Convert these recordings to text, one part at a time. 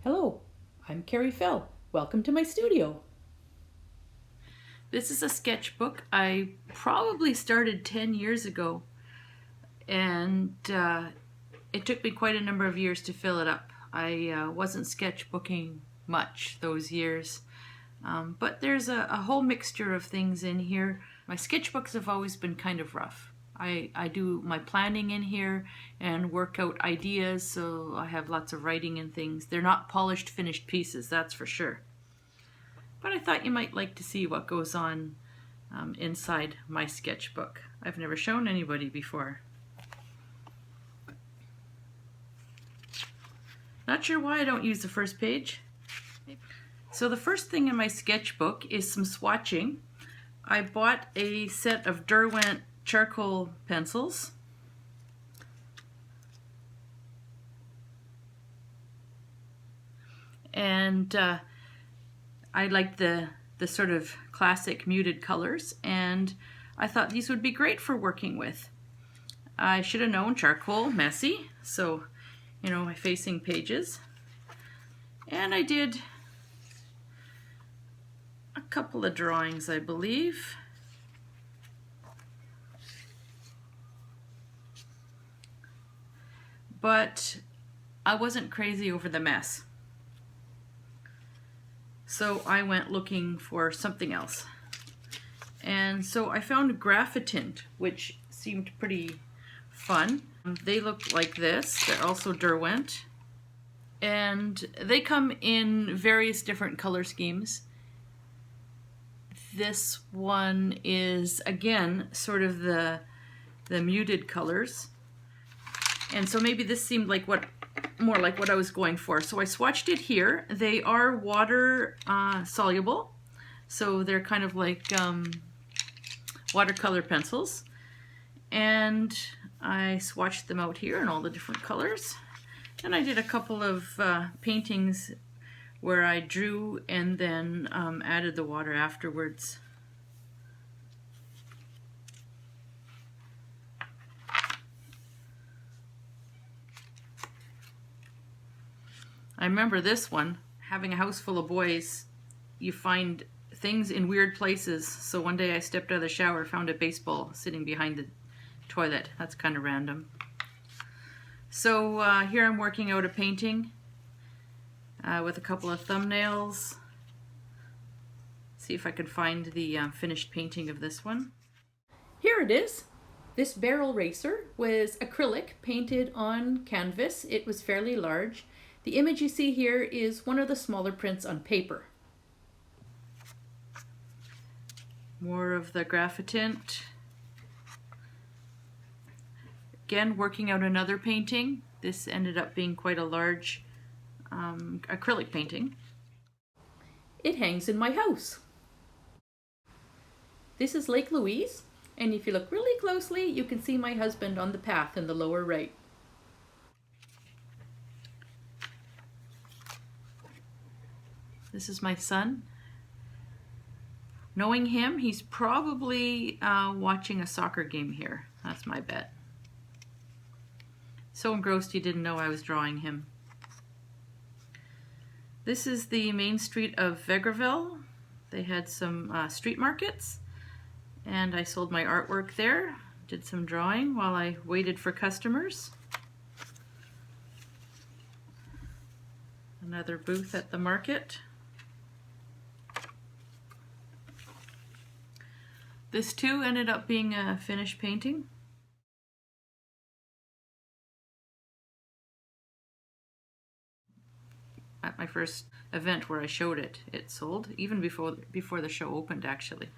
Hello, I'm Kari Fell. Welcome to my studio. This is a sketchbook I probably started 10 years ago, and it took me quite a number of years to fill it up. I wasn't sketchbooking much those years, but there's a whole mixture of things in here. My sketchbooks have always been kind of rough. I do my planning in here and work out ideas, so I have lots of writing and things. They're not polished, finished pieces, that's for sure. But I thought you might like to see what goes on inside my sketchbook. I've never shown anybody before. Not sure why I don't use the first page. So the first thing in my sketchbook is some swatching. I bought a set of Derwent charcoal pencils. And I liked the sort of classic muted colors, and I thought these would be great for working with. I should have known charcoal, messy, so you know, my facing pages. And I did a couple of drawings, I believe. But I wasn't crazy over the mess. So I went looking for something else. And so I found Graffitint, which seemed pretty fun. They look like this. They're also Derwent. And they come in various different color schemes. This one is, again, sort of the muted colors. And so maybe this seemed like more like what I was going for. So I swatched it here. They are water soluble, so they're kind of like watercolor pencils. And I swatched them out here in all the different colors. And I did a couple of paintings where I drew and then added the water afterwards. I remember this one, having a house full of boys, you find things in weird places. So one day I stepped out of the shower, found a baseball sitting behind the toilet. That's kind of random. So here I'm working out a painting with a couple of thumbnails. See if I could find the finished painting of this one. Here it is. This barrel racer was acrylic painted on canvas. It was fairly large. The image you see here is one of the smaller prints on paper. More of the Graffitint. Again, working out another painting. This ended up being quite a large acrylic painting. It hangs in my house. This is Lake Louise, and if you look really closely, you can see my husband on the path in the lower right. This is my son. Knowing him, he's probably watching a soccer game here. That's my bet. So engrossed he didn't know I was drawing him. This is the main street of Vegreville. They had some street markets, and I sold my artwork there. Did some drawing while I waited for customers. Another booth at the market. This too ended up being a finished painting. At my first event where I showed it, it sold, even before the show opened, actually.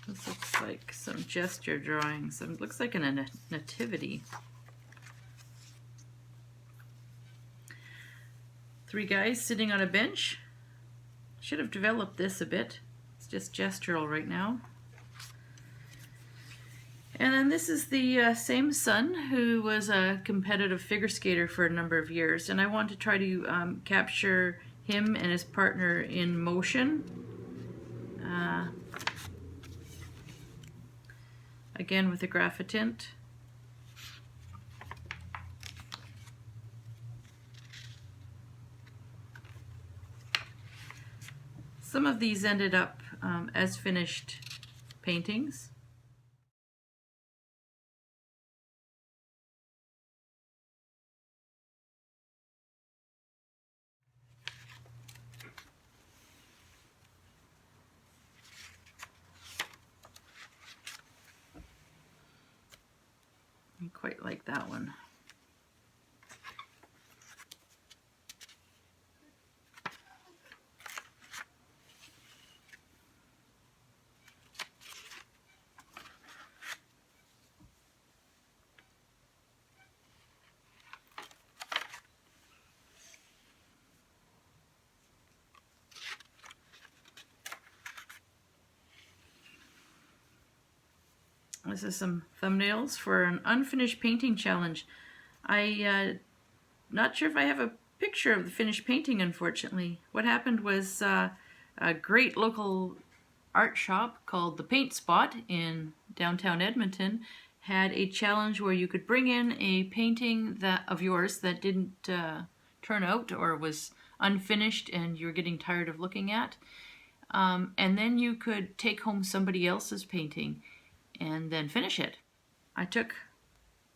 This looks like some gesture drawings. It looks like a nativity. Three guys sitting on a bench. Should have developed this a bit. It's just gestural right now. And then this is the same son who was a competitive figure skater for a number of years, and I want to try to capture him and his partner in motion. again with the Graffitint. Some of these ended up as finished paintings. I quite like that one. This is some thumbnails for an unfinished painting challenge. Not sure if I have a picture of the finished painting, unfortunately. What happened was a great local art shop called the Paint Spot in downtown Edmonton had a challenge where you could bring in a painting of yours that didn't turn out or was unfinished and you're getting tired of looking at. And then you could take home somebody else's painting and then finish it. I took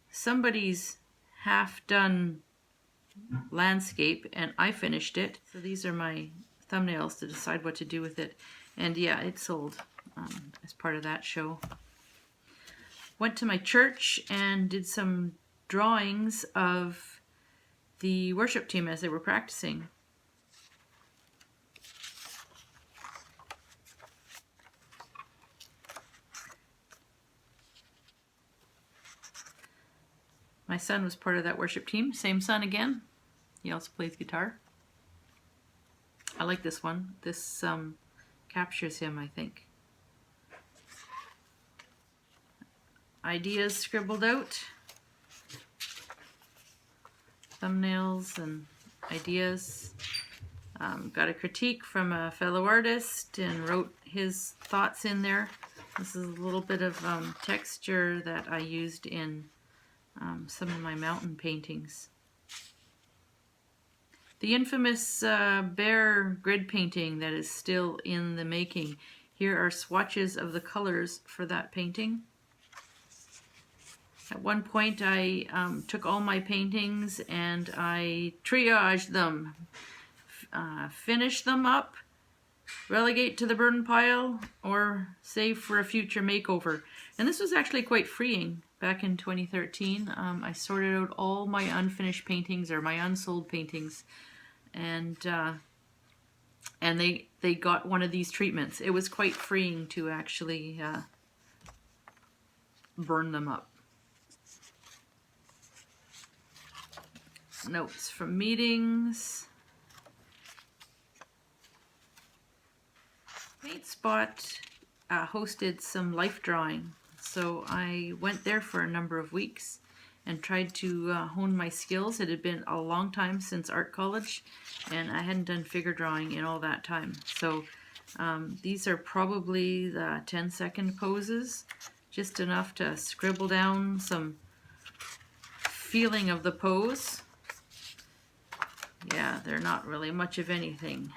somebody's half-done landscape and I finished it. So these are my thumbnails to decide what to do with it. And yeah, it sold as part of that show. Went to my church and did some drawings of the worship team as they were practicing. My son was part of that worship team. Same son again. He also plays guitar. I like this one. This captures him, I think. Ideas scribbled out. Thumbnails and ideas. Got a critique from a fellow artist and wrote his thoughts in there. This is a little bit of texture that I used in some of my mountain paintings. The infamous bear grid painting that is still in the making. Here are swatches of the colors for that painting. At one point I took all my paintings and I triaged them, finish them up, relegate to the burn pile, or save for a future makeover. And this was actually quite freeing. Back in 2013, I sorted out all my unfinished paintings or my unsold paintings, and they got one of these treatments. It was quite freeing to actually burn them up. Notes from meetings. Paint Spot hosted some life drawing. So I went there for a number of weeks and tried to hone my skills. It had been a long time since art college and I hadn't done figure drawing in all that time. So these are probably the 10-second poses, just enough to scribble down some feeling of the pose. Yeah, they're not really much of anything.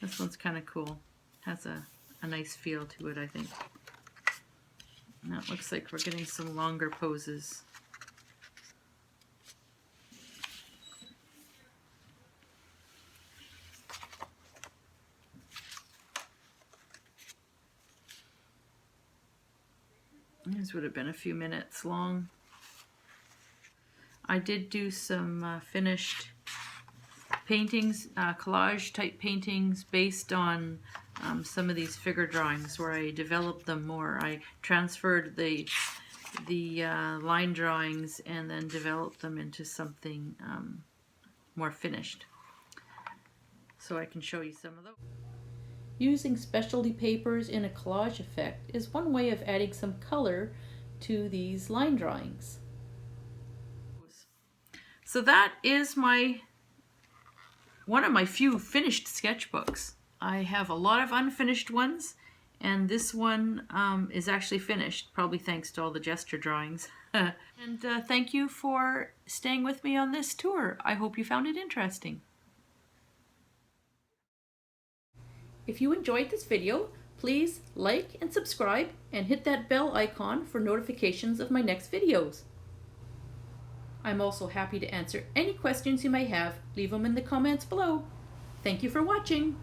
This one's kind of cool. Has a nice feel to it, I think. Now it looks like we're getting some longer poses. These would have been a few minutes long. I did do some finished paintings, collage type paintings based on some of these figure drawings where I developed them more. I transferred the line drawings and then developed them into something more finished. So I can show you some of those. Using specialty papers in a collage effect is one way of adding some color to these line drawings. So that is one of my few finished sketchbooks. I have a lot of unfinished ones, and this one is actually finished, probably thanks to all the gesture drawings. And thank you for staying with me on this tour. I hope you found it interesting. If you enjoyed this video, please like and subscribe and hit that bell icon for notifications of my next videos. I'm also happy to answer any questions you may have. Leave them in the comments below. Thank you for watching.